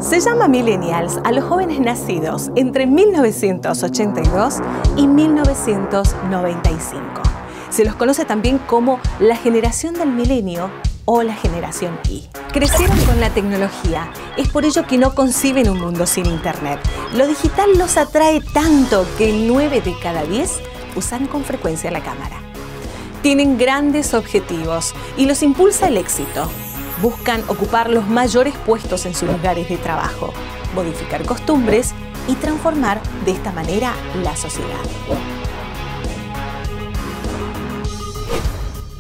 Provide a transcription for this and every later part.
Se llama millennials a los jóvenes nacidos entre 1982 y 1995. Se los conoce también como la generación del milenio o la generación Y. Crecieron con la tecnología, es por ello que no conciben un mundo sin internet. Lo digital los atrae tanto que 9 de cada 10 usan con frecuencia la cámara. Tienen grandes objetivos y los impulsa el éxito. Buscan ocupar los mayores puestos en sus lugares de trabajo, modificar costumbres y transformar de esta manera la sociedad.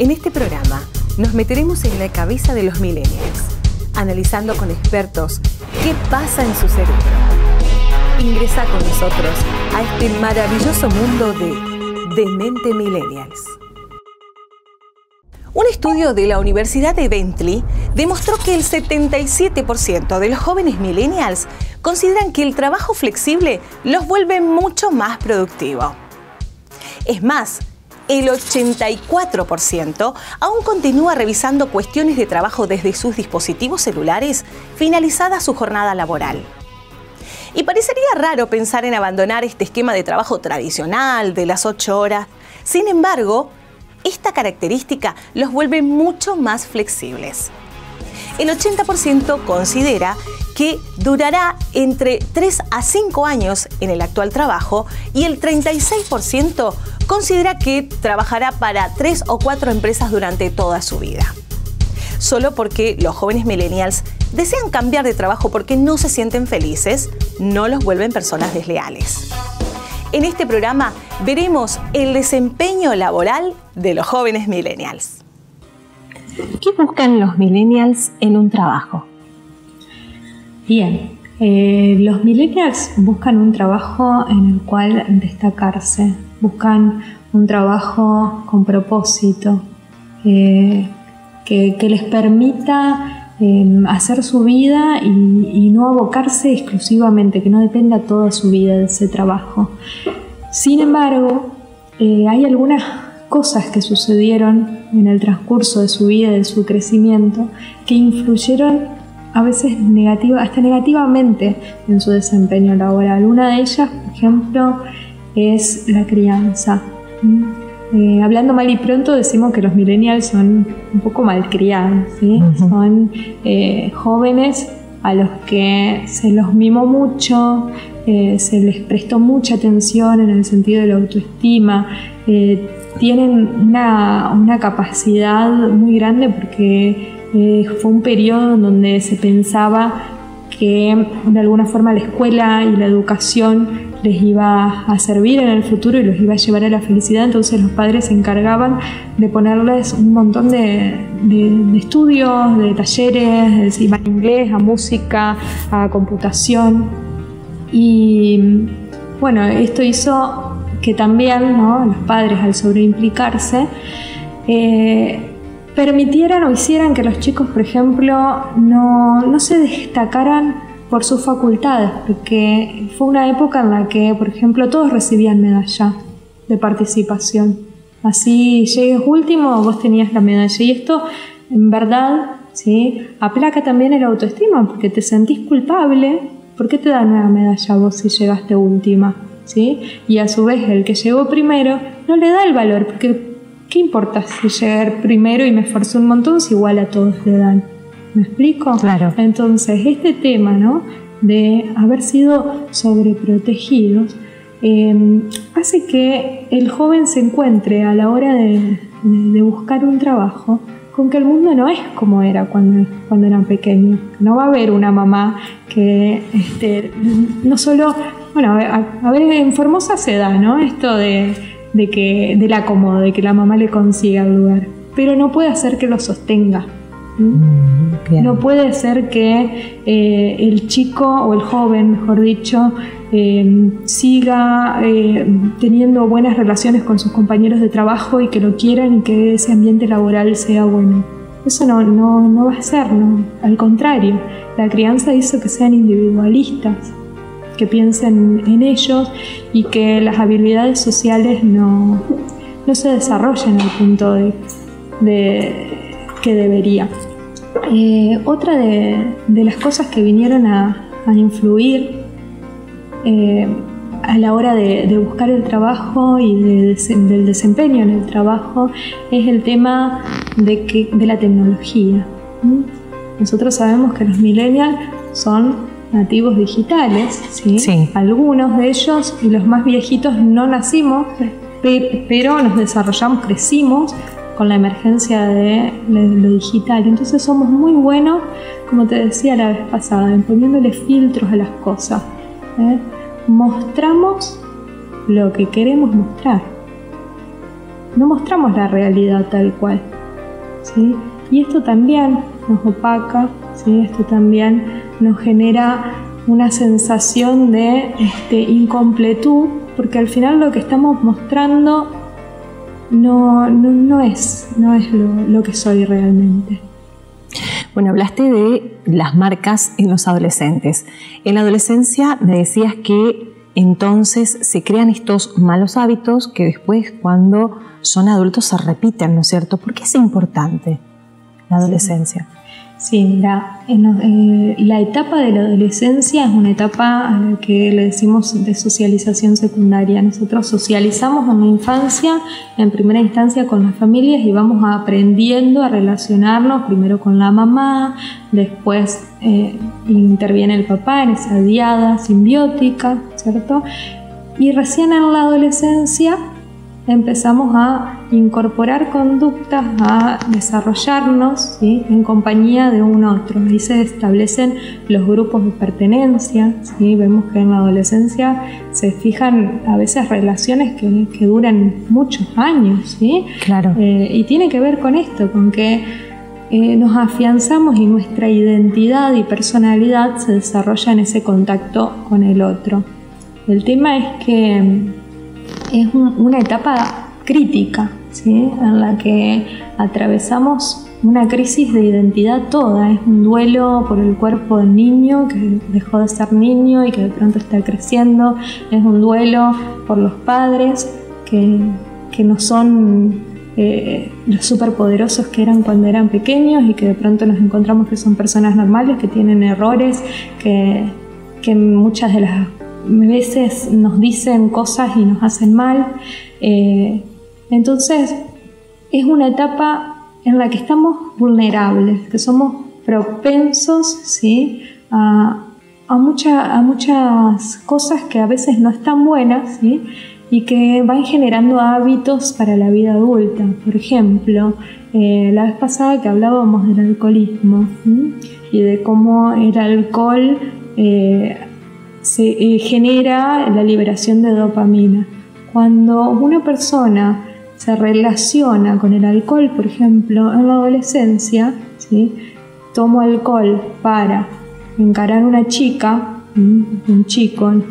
En este programa nos meteremos en la cabeza de los millennials, analizando con expertos qué pasa en su cerebro. Ingresa con nosotros a este maravilloso mundo de Mente Millennials. Un estudio de la Universidad de Bentley demostró que el 77% de los jóvenes millennials consideran que el trabajo flexible los vuelve mucho más productivos. Es más, el 84% aún continúa revisando cuestiones de trabajo desde sus dispositivos celulares finalizada su jornada laboral. Y parecería raro pensar en abandonar este esquema de trabajo tradicional de las 8 horas. Sin embargo, esta característica los vuelve mucho más flexibles. El 80% considera que durará entre 3 a 5 años en el actual trabajo y el 36% considera que trabajará para 3 o 4 empresas durante toda su vida. Solo porque los jóvenes millennials desean cambiar de trabajo porque no se sienten felices, no los vuelven personas desleales. En este programa veremos el desempeño laboral de los jóvenes millennials. ¿Qué buscan los millennials en un trabajo? Bien, los millennials buscan un trabajo en el cual destacarse, buscan un trabajo con propósito, que les permita hacer su vida y no abocarse exclusivamente, que no dependa toda su vida de ese trabajo. Sin embargo, hay algunas cosas que sucedieron en el transcurso de su vida y de su crecimiento que influyeron a veces hasta negativamente en su desempeño laboral. Una de ellas, por ejemplo, es la crianza. Hablando mal y pronto decimos que los millennials son un poco malcriados, ¿sí? Son jóvenes a los que se los mimó mucho, se les prestó mucha atención en el sentido de la autoestima, tienen una capacidad muy grande porque fue un periodo en donde se pensaba que de alguna forma la escuela y la educación les iba a servir en el futuro y los iba a llevar a la felicidad. Entonces los padres se encargaban de ponerles un montón de estudios, de talleres, iban a inglés, a música, a computación. Y bueno, esto hizo que también, ¿no?, los padres, al sobreimplicarse, permitieran o hicieran que los chicos, por ejemplo, no se destacaran por sus facultades, porque fue una época en la que, por ejemplo, todos recibían medalla de participación. Así llegues último, vos tenías la medalla. Y esto, en verdad, ¿sí?, aplaca también el autoestima, porque te sentís culpable. ¿Por qué te dan una medalla a vos si llegaste última? ¿Sí? Y a su vez, el que llegó primero no le da el valor, porque ¿qué importa si llegué primero y me esforcé un montón si igual a todos le dan? ¿Me explico? Claro. Entonces, este tema, ¿no?, de haber sido sobreprotegidos hace que el joven se encuentre a la hora de buscar un trabajo con que el mundo no es como era cuando eran pequeños. No va a haber una mamá que no solo... Bueno, a ver, en Formosa se da, ¿no?, esto del acomodo, de que la mamá le consiga el lugar, pero no puede hacer que lo sostenga. No puede ser que el chico o el joven, mejor dicho, siga teniendo buenas relaciones con sus compañeros de trabajo y que lo quieran y que ese ambiente laboral sea bueno. Eso no va a ser, ¿no? Al contrario, la crianza hizo que sean individualistas, que piensen en ellos y que las habilidades sociales no se desarrollen al punto que debería. Otra de las cosas que vinieron a a influir a la hora de buscar el trabajo y del desempeño en el trabajo es el tema de la tecnología. Nosotros sabemos que los millennials son nativos digitales, ¿sí? Sí. Algunos de ellos y los más viejitos no nacimos, pero nos desarrollamos, crecimos con la emergencia de lo digital. Entonces somos muy buenos, como te decía la vez pasada, en poniéndole filtros a las cosas. Mostramos lo que queremos mostrar. No mostramos la realidad tal cual, ¿sí? Y esto también nos opaca, ¿sí? Esto también nos genera una sensación de incompletud, porque al final lo que estamos mostrando no es lo que soy realmente. Bueno, hablaste de las marcas en los adolescentes. En la adolescencia me decías que entonces se crean estos malos hábitos que después, cuando son adultos, se repiten, ¿no es cierto? ¿Por qué es importante la adolescencia? Sí, mira, la etapa de la adolescencia es una etapa a la que le decimos de socialización secundaria. Nosotros socializamos en la infancia, en primera instancia con las familias, y vamos aprendiendo a relacionarnos primero con la mamá, después interviene el papá en esa diada simbiótica, ¿cierto? Y recién en la adolescencia empezamos a incorporar conductas, a desarrollarnos, ¿sí? En compañía de un otro. Ahí se establecen los grupos de pertenencia, ¿sí? Vemos que en la adolescencia se fijan a veces relaciones que duran muchos años, ¿sí? Claro. Y tiene que ver con esto, con que nos afianzamos y nuestra identidad y personalidad se desarrolla en ese contacto con el otro. El tema es que es una etapa crítica, ¿sí? En la que atravesamos una crisis de identidad toda. Es un duelo por el cuerpo del niño que dejó de ser niño y que de pronto está creciendo. Es un duelo por los padres que no son los superpoderosos que eran cuando eran pequeños y que de pronto nos encontramos que son personas normales, que tienen errores, que muchas de las veces nos dicen cosas y nos hacen mal. Entonces es una etapa en la que estamos vulnerables, que somos propensos, ¿sí? a muchas cosas que a veces no están buenas, ¿sí? Y que van generando hábitos para la vida adulta. Por ejemplo, la vez pasada que hablábamos del alcoholismo, ¿sí? Y de cómo el alcohol se genera la liberación de dopamina. Cuando una persona se relaciona con el alcohol, por ejemplo, en la adolescencia, ¿sí? Tomo alcohol para encarar a una chica, un chico en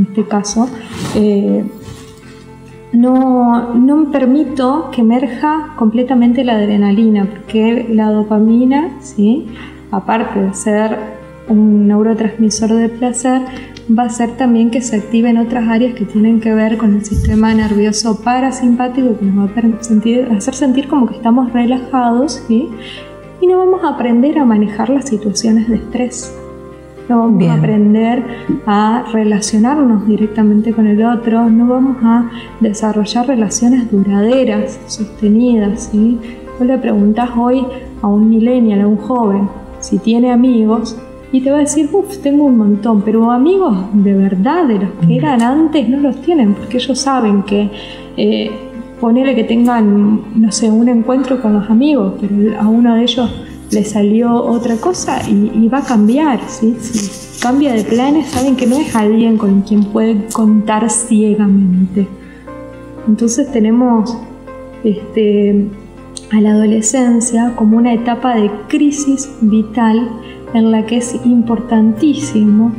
este caso, no me permito que emerja completamente la adrenalina, porque la dopamina, ¿sí? Aparte de ser un neurotransmisor de placer, va a ser también que se activen otras áreas que tienen que ver con el sistema nervioso parasimpático, que nos va a hacer sentir como que estamos relajados, ¿sí? Y no vamos a aprender a manejar las situaciones de estrés. No vamos a aprender a relacionarnos directamente con el otro, no vamos a desarrollar relaciones duraderas, sostenidas, ¿sí? Vos le preguntás hoy a un millennial, a un joven, si tiene amigos, y te va a decir, tengo un montón, pero amigos de verdad, de los que eran antes, no los tienen, porque ellos saben que ponele que tengan, no sé, un encuentro con los amigos, pero a uno de ellos le salió otra cosa y va a cambiar, ¿sí? Si cambia de planes, saben que no es alguien con quien pueden contar ciegamente. Entonces tenemos a la adolescencia como una etapa de crisis vital en la que es importantísimo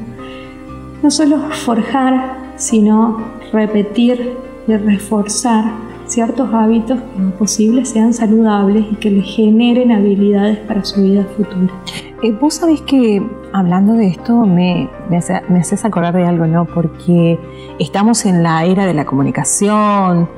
no solo forjar, sino repetir y reforzar ciertos hábitos que en lo posible sean saludables y que les generen habilidades para su vida futura. Vos sabés que hablando de esto me haces acordar de algo, ¿no? Porque estamos en la era de la comunicación,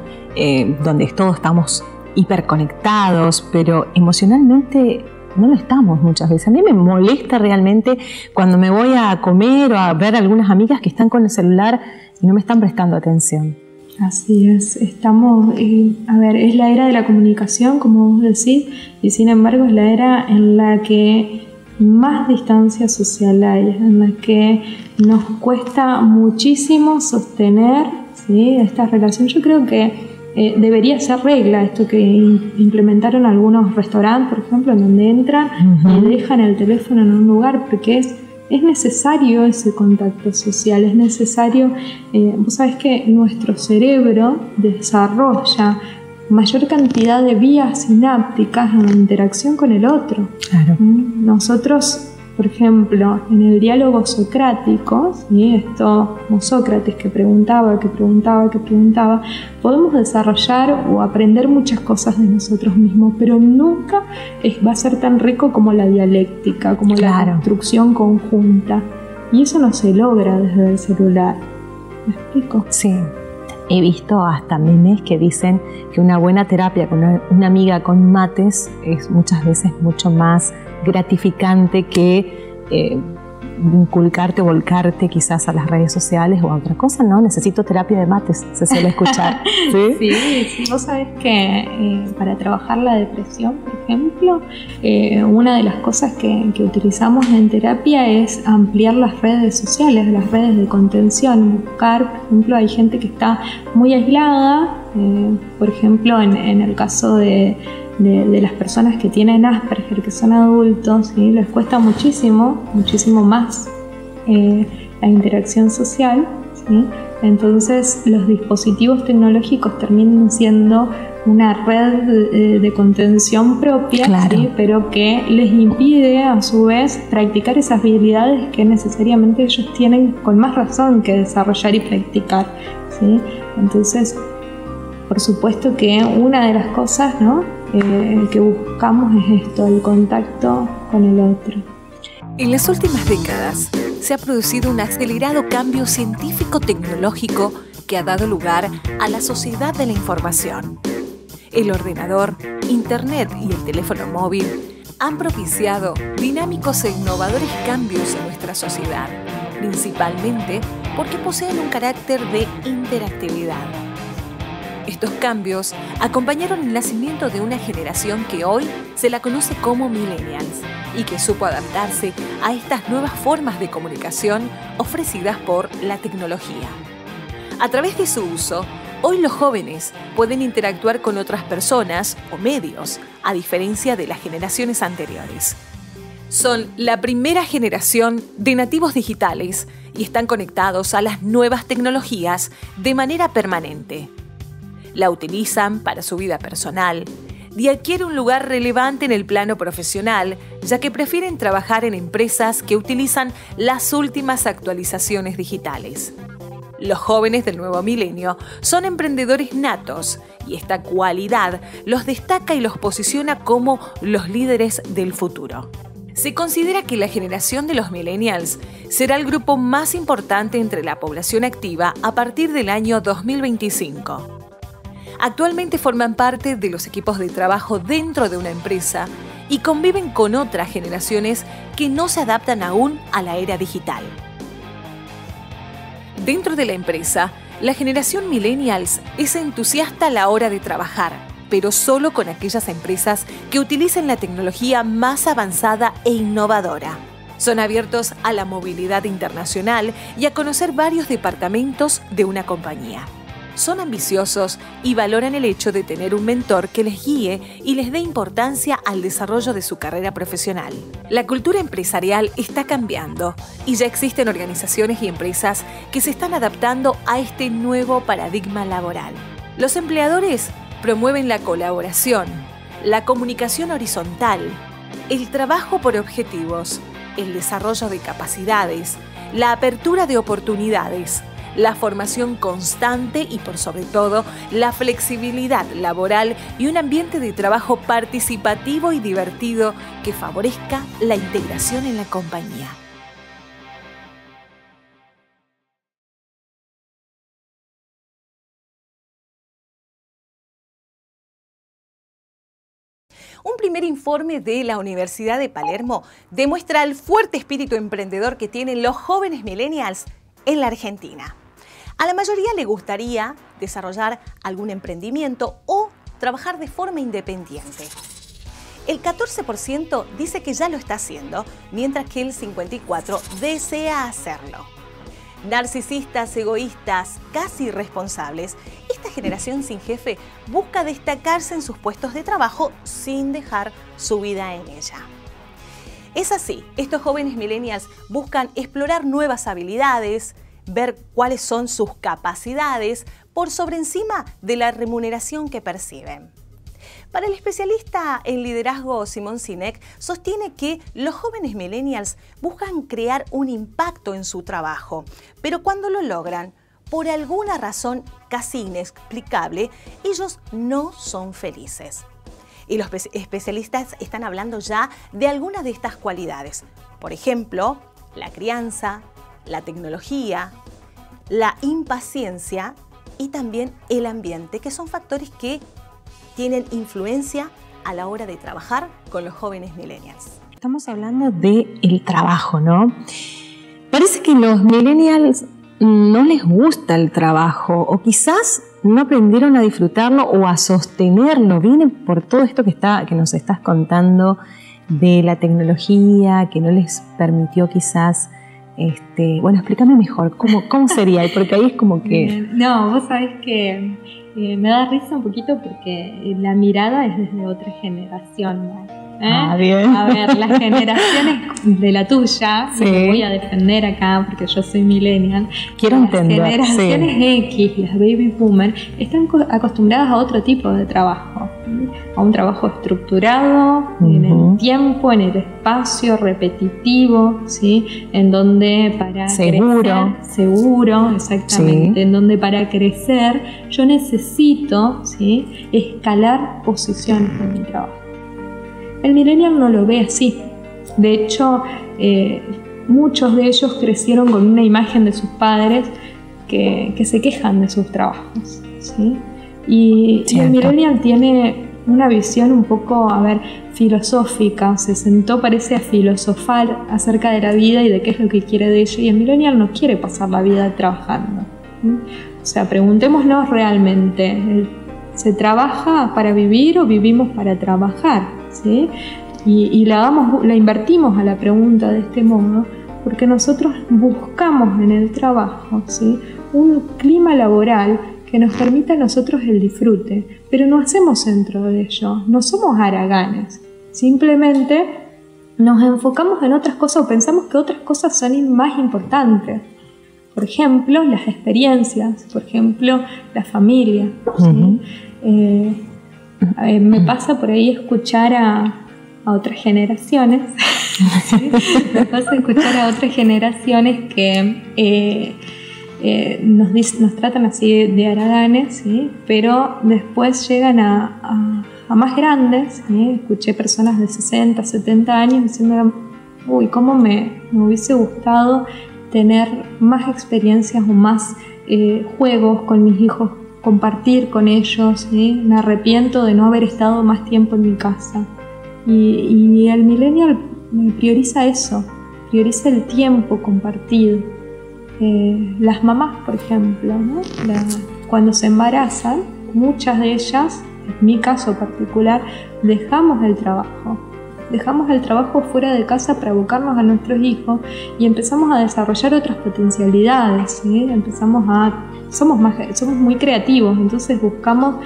donde todos estamos hiperconectados, pero emocionalmente no lo estamos muchas veces. A mí me molesta realmente cuando me voy a comer o a ver a algunas amigas que están con el celular y no me están prestando atención. Así es, estamos, a ver, es la era de la comunicación, como vos decís, y sin embargo es la era en la que más distancia social hay, en la que nos cuesta muchísimo sostener, ¿sí?, esta relación. Yo creo que debería ser regla esto que implementaron algunos restaurantes, por ejemplo, en donde entran y dejan el teléfono en un lugar, porque es necesario ese contacto social, es necesario, vos sabés que nuestro cerebro desarrolla mayor cantidad de vías sinápticas en la interacción con el otro. Claro. Nosotros, por ejemplo, en el diálogo socrático, ¿sí?, esto como Sócrates que preguntaba, podemos desarrollar o aprender muchas cosas de nosotros mismos, pero nunca va a ser tan rico como la dialéctica, como la construcción conjunta. Y eso no se logra desde el celular. ¿Me explico? Sí. He visto hasta memes que dicen que una buena terapia con una amiga con mates es muchas veces mucho más gratificante que inculcarte o volcarte quizás a las redes sociales o a otra cosa. No, necesito terapia de mates, se suele escuchar. ¿Sí? Sí. Vos sabés que para trabajar la depresión, por ejemplo, una de las cosas que utilizamos en terapia es ampliar las redes sociales, las redes de contención. Buscar, por ejemplo, hay gente que está muy aislada, por ejemplo, en el caso de las personas que tienen Asperger, que son adultos, ¿sí?, les cuesta muchísimo más la interacción social, ¿sí? Entonces los dispositivos tecnológicos terminan siendo una red de contención propia, claro, ¿sí?, pero que les impide a su vez practicar esas habilidades que necesariamente ellos tienen con más razón que desarrollar y practicar, ¿sí? Entonces, por supuesto que una de las cosas, ¿no?, que buscamos es esto, el contacto con el otro. En las últimas décadas se ha producido un acelerado cambio científico-tecnológico que ha dado lugar a la sociedad de la información. El ordenador, Internet y el teléfono móvil han propiciado dinámicos e innovadores cambios en nuestra sociedad, principalmente porque poseen un carácter de interactividad. Estos cambios acompañaron el nacimiento de una generación que hoy se la conoce como millennials y que supo adaptarse a estas nuevas formas de comunicación ofrecidas por la tecnología. A través de su uso, hoy los jóvenes pueden interactuar con otras personas o medios, a diferencia de las generaciones anteriores. Son la primera generación de nativos digitales y están conectados a las nuevas tecnologías de manera permanente. La utilizan para su vida personal y adquiere un lugar relevante en el plano profesional, ya que prefieren trabajar en empresas que utilizan las últimas actualizaciones digitales. Los jóvenes del nuevo milenio son emprendedores natos y esta cualidad los destaca y los posiciona como los líderes del futuro. Se considera que la generación de los millennials será el grupo más importante entre la población activa a partir del año 2025. Actualmente forman parte de los equipos de trabajo dentro de una empresa y conviven con otras generaciones que no se adaptan aún a la era digital. Dentro de la empresa, la generación millennials es entusiasta a la hora de trabajar, pero solo con aquellas empresas que utilicen la tecnología más avanzada e innovadora. Son abiertos a la movilidad internacional y a conocer varios departamentos de una compañía. Son ambiciosos y valoran el hecho de tener un mentor que les guíe y les dé importancia al desarrollo de su carrera profesional. La cultura empresarial está cambiando y ya existen organizaciones y empresas que se están adaptando a este nuevo paradigma laboral. Los empleadores promueven la colaboración, la comunicación horizontal, el trabajo por objetivos, el desarrollo de capacidades, la apertura de oportunidades, la formación constante y, por sobre todo, la flexibilidad laboral y un ambiente de trabajo participativo y divertido que favorezca la integración en la compañía. Un primer informe de la Universidad de Palermo demuestra el fuerte espíritu emprendedor que tienen los jóvenes millennials en la Argentina. A la mayoría le gustaría desarrollar algún emprendimiento o trabajar de forma independiente. El 14% dice que ya lo está haciendo, mientras que el 54% desea hacerlo. Narcisistas, egoístas, casi irresponsables, esta generación sin jefe busca destacarse en sus puestos de trabajo sin dejar su vida en ella. Es así, estos jóvenes millennials buscan explorar nuevas habilidades, ver cuáles son sus capacidades por sobre encima de la remuneración que perciben. Para el especialista en liderazgo Simón Sinek, sostiene que los jóvenes millennials buscan crear un impacto en su trabajo, pero cuando lo logran, por alguna razón casi inexplicable, ellos no son felices. Y los especialistas están hablando ya de algunas de estas cualidades. Por ejemplo, la crianza, la tecnología, la impaciencia y también el ambiente, que son factores que tienen influencia a la hora de trabajar con los jóvenes millennials. Estamos hablando del trabajo, ¿no? Parece que los millennials no les gusta el trabajo o quizás no aprendieron a disfrutarlo o a sostenerlo. Viene por todo esto que nos estás contando de la tecnología que no les permitió quizás. Bueno, explícame mejor, ¿cómo sería? Porque ahí es como que... No, vos sabés que me da risa un poquito porque la mirada es desde otra generación, ¿no? Bien. A ver, las generaciones de la tuya, sí, me voy a defender acá porque yo soy millennial. Quiero entender. Las generaciones X, las baby boomers, están acostumbradas a otro tipo de trabajo, a un trabajo estructurado, en el tiempo, en el espacio, repetitivo, ¿sí? En donde para seguro, exactamente, sí, en donde para crecer yo necesito, ¿sí?, escalar posiciones en mi trabajo. El millennial no lo ve así. De hecho, muchos de ellos crecieron con una imagen de sus padres que se quejan de sus trabajos, ¿sí? Y el millennial tiene una visión un poco, filosófica. Se sentó, parece, a filosofar acerca de la vida y de qué es lo que quiere de ella. Y el millennial no quiere pasar la vida trabajando, ¿sí? O sea, preguntémonos realmente, ¿se trabaja para vivir o vivimos para trabajar? ¿Sí? Y la invertimos a la pregunta de este modo porque nosotros buscamos en el trabajo, ¿sí?, un clima laboral que nos permita a nosotros el disfrute, pero no hacemos centro de ello, no somos haraganes, simplemente nos enfocamos en otras cosas o pensamos que otras cosas son más importantes. Por ejemplo, las experiencias, por ejemplo, la familia, ¿sí? Me pasa por ahí escuchar a otras generaciones, ¿sí? Me pasa escuchar a otras generaciones que nos tratan así de haraganes, ¿sí?, pero después llegan a más grandes, ¿sí? Escuché personas de 60, 70 años diciendo, uy, cómo me hubiese gustado tener más experiencias o más juegos con mis hijos, compartir con ellos, ¿sí? Me arrepiento de no haber estado más tiempo en mi casa. Y el millennial prioriza eso, prioriza el tiempo compartido. Las mamás, por ejemplo, ¿no? Cuando se embarazan, muchas de ellas, en mi caso particular, dejamos el trabajo fuera de casa para abocarnos a nuestros hijos y empezamos a desarrollar otras potencialidades, ¿sí? Somos muy creativos, entonces buscamos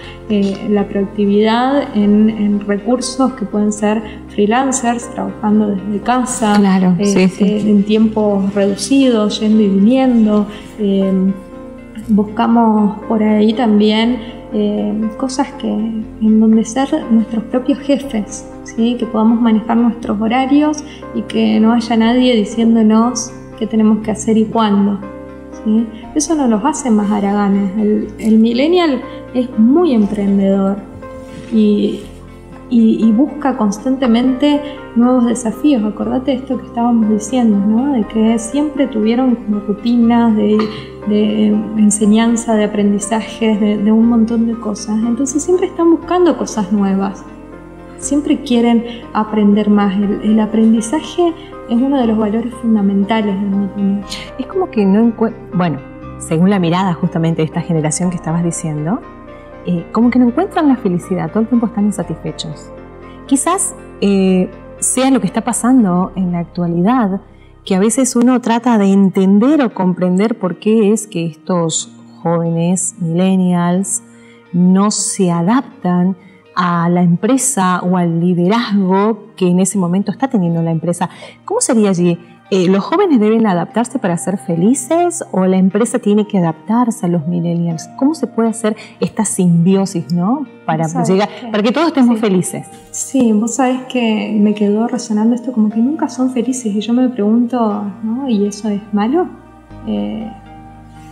la productividad en recursos que pueden ser freelancers, trabajando desde casa, claro, sí. En tiempos reducidos, yendo y viniendo. Buscamos por ahí también cosas en donde ser nuestros propios jefes, ¿sí? Que podamos manejar nuestros horarios y que no haya nadie diciéndonos qué tenemos que hacer y cuándo, ¿sí? Eso no los hace más haraganes. El millennial es muy emprendedor y busca constantemente nuevos desafíos. Acordate de esto que estábamos diciendo, ¿no? De que siempre tuvieron como rutinas de enseñanza, de aprendizajes, de un montón de cosas. Entonces siempre están buscando cosas nuevas. siempre quieren aprender más. El aprendizaje es uno de los valores fundamentales del millennial. Es como que no encuentran, bueno, según la mirada justamente de esta generación que estabas diciendo, como que no encuentran la felicidad, todo el tiempo están insatisfechos. Quizás sea lo que está pasando en la actualidad, que a veces uno trata de entender o comprender por qué es que estos jóvenes millennials no se adaptan a la empresa o al liderazgo que en ese momento está teniendo la empresa. ¿Cómo sería allí? ¿Los jóvenes deben adaptarse para ser felices o la empresa tiene que adaptarse a los millennials? ¿Cómo se puede hacer esta simbiosis, ¿no? Para que todos estemos felices. Sí, vos sabés que me quedó resonando esto como que nunca son felices y yo me pregunto, ¿no? ¿Y eso es malo?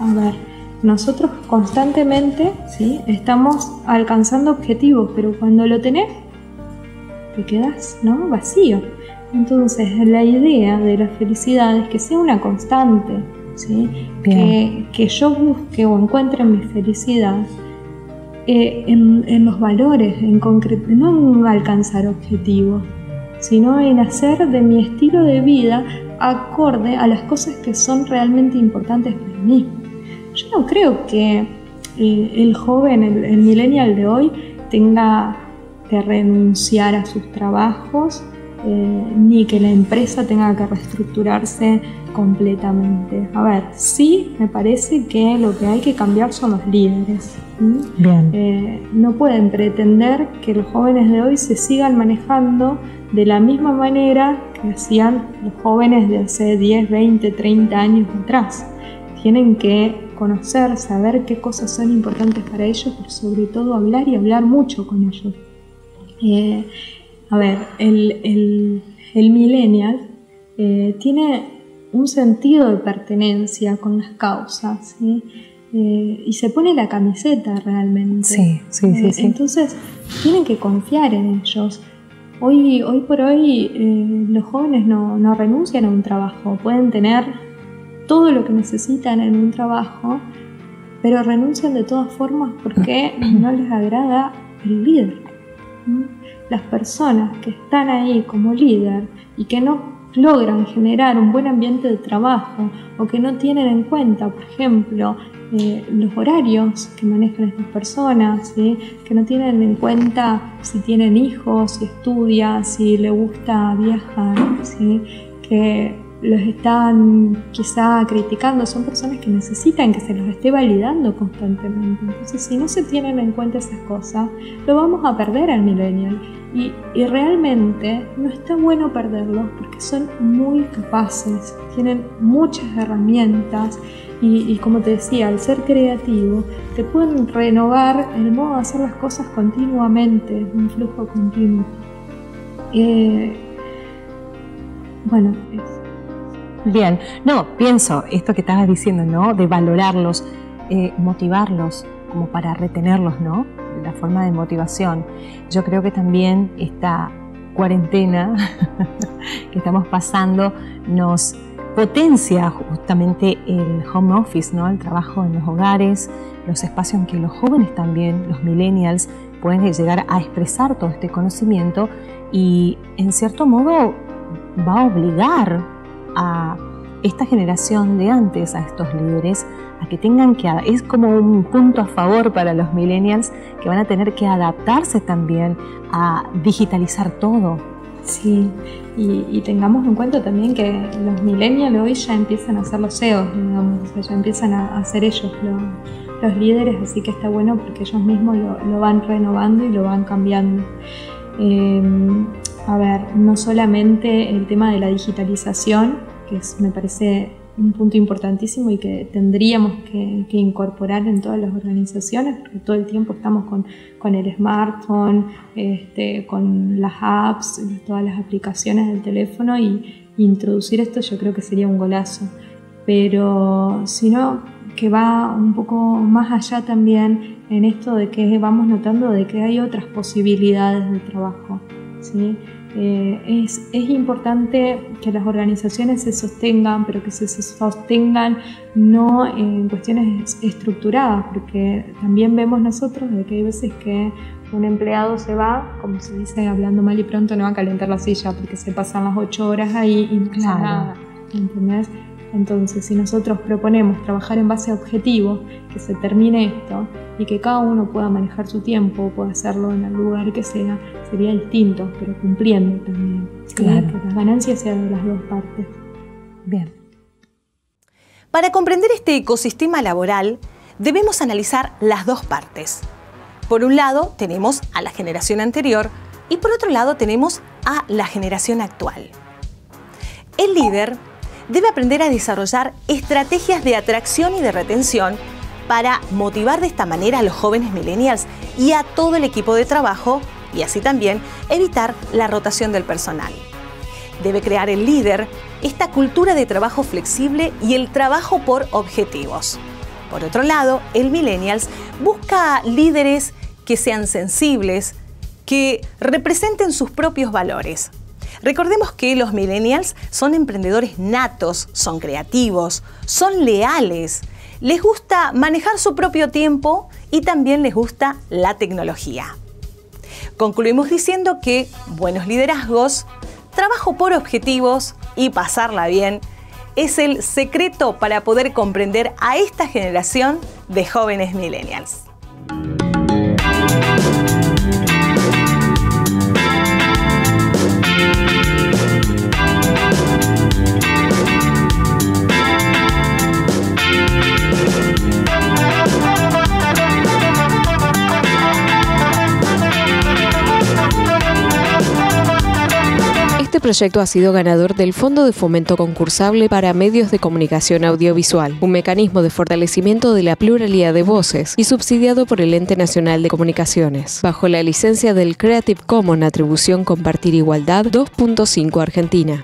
A ver, nosotros constantemente, ¿sí?, estamos alcanzando objetivos, pero cuando lo tenés, te quedás, ¿no?, vacío. Entonces, la idea de la felicidad es que sea una constante, ¿sí? Que yo busque o encuentre mi felicidad en los valores, en concreto, no en alcanzar objetivos, sino en hacer de mi estilo de vida acorde a las cosas que son realmente importantes para mí. Yo no creo que el joven, el millennial de hoy, tenga que renunciar a sus trabajos, ni que la empresa tenga que reestructurarse completamente. A ver, sí me parece que lo que hay que cambiar son los líderes. Bien. No pueden pretender que los jóvenes de hoy se sigan manejando de la misma manera que hacían los jóvenes de hace 10, 20, 30 años atrás. Tienen que conocer, saber qué cosas son importantes para ellos, pero sobre todo hablar y hablar mucho con ellos. A ver, el millennial tiene un sentido de pertenencia con las causas, ¿sí? Y se pone la camiseta realmente. Sí. Entonces, tienen que confiar en ellos. Hoy por hoy, los jóvenes no renuncian a un trabajo. Pueden tener todo lo que necesitan en un trabajo, pero renuncian de todas formas porque no les agrada el líder. Las personas que están ahí como líder y que no logran generar un buen ambiente de trabajo o que no tienen en cuenta, por ejemplo, los horarios que manejan estas personas, ¿sí?, que no tienen en cuenta si tienen hijos, si estudia, si le gusta viajar, ¿sí?, que los están quizá criticando, son personas que necesitan que se los esté validando constantemente. Entonces, si no se tienen en cuenta esas cosas, lo vamos a perder al millennial. Y realmente no está bueno perderlos porque son muy capaces, tienen muchas herramientas y como te decía, al ser creativo, te pueden renovar el modo de hacer las cosas continuamente, un flujo continuo. Bueno, Bien, no, pienso esto que estabas diciendo, ¿no?, de valorarlos, motivarlos como para retenerlos, ¿no?, la forma de motivación. Yo creo que también esta cuarentena que estamos pasando nos potencia justamente el home office, ¿no?, el trabajo en los hogares, los espacios en que los jóvenes también, los millennials, pueden llegar a expresar todo este conocimiento y en cierto modo va a obligar a esta generación de antes, a estos líderes, a que tengan que, es como un punto a favor para los millennials, que van a tener que adaptarse también a digitalizar todo. Sí, y tengamos en cuenta también que los millennials hoy ya empiezan a ser los CEOs, digamos, o sea, ya empiezan a ser ellos los líderes, así que está bueno porque ellos mismos lo van renovando y lo van cambiando. A ver, no solamente el tema de la digitalización, que me parece un punto importantísimo y que tendríamos que incorporar en todas las organizaciones, porque todo el tiempo estamos con el smartphone, con las apps, todas las aplicaciones del teléfono, y introducir esto yo creo que sería un golazo. Pero sino que va un poco más allá también en esto de que vamos notando de que hay otras posibilidades de trabajo, ¿sí? Es importante que las organizaciones se sostengan, pero que se sostengan no en cuestiones estructuradas, porque también vemos nosotros de que hay veces que Un empleado se va, como se dice hablando mal y pronto, no va a calentar la silla porque se pasan las 8 horas ahí y no pasa nada, ¿entendés? Entonces, si nosotros proponemos trabajar en base a objetivos, que se termine esto y que cada uno pueda manejar su tiempo, pueda hacerlo en el lugar que sea, sería distinto, pero cumpliendo también. Claro. Que las ganancias sean de las dos partes. Bien. Para comprender este ecosistema laboral, debemos analizar las dos partes. Por un lado, tenemos a la generación anterior y por otro lado, tenemos a la generación actual. El líder debe aprender a desarrollar estrategias de atracción y de retención para motivar de esta manera a los jóvenes millennials y a todo el equipo de trabajo y así también evitar la rotación del personal. Debe crear el líder esta cultura de trabajo flexible y el trabajo por objetivos. Por otro lado, el millennials busca líderes que sean sensibles, que representen sus propios valores. Recordemos que los millennials son emprendedores natos, son creativos, son leales, les gusta manejar su propio tiempo y también les gusta la tecnología. Concluimos diciendo que buenos liderazgos, trabajo por objetivos y pasarla bien es el secreto para poder comprender a esta generación de jóvenes millennials. Este proyecto ha sido ganador del Fondo de Fomento Concursable para Medios de Comunicación Audiovisual, un mecanismo de fortalecimiento de la pluralidad de voces y subsidiado por el Ente Nacional de Comunicaciones, bajo la licencia del Creative Commons Atribución Compartir Igualdad 2.5 Argentina.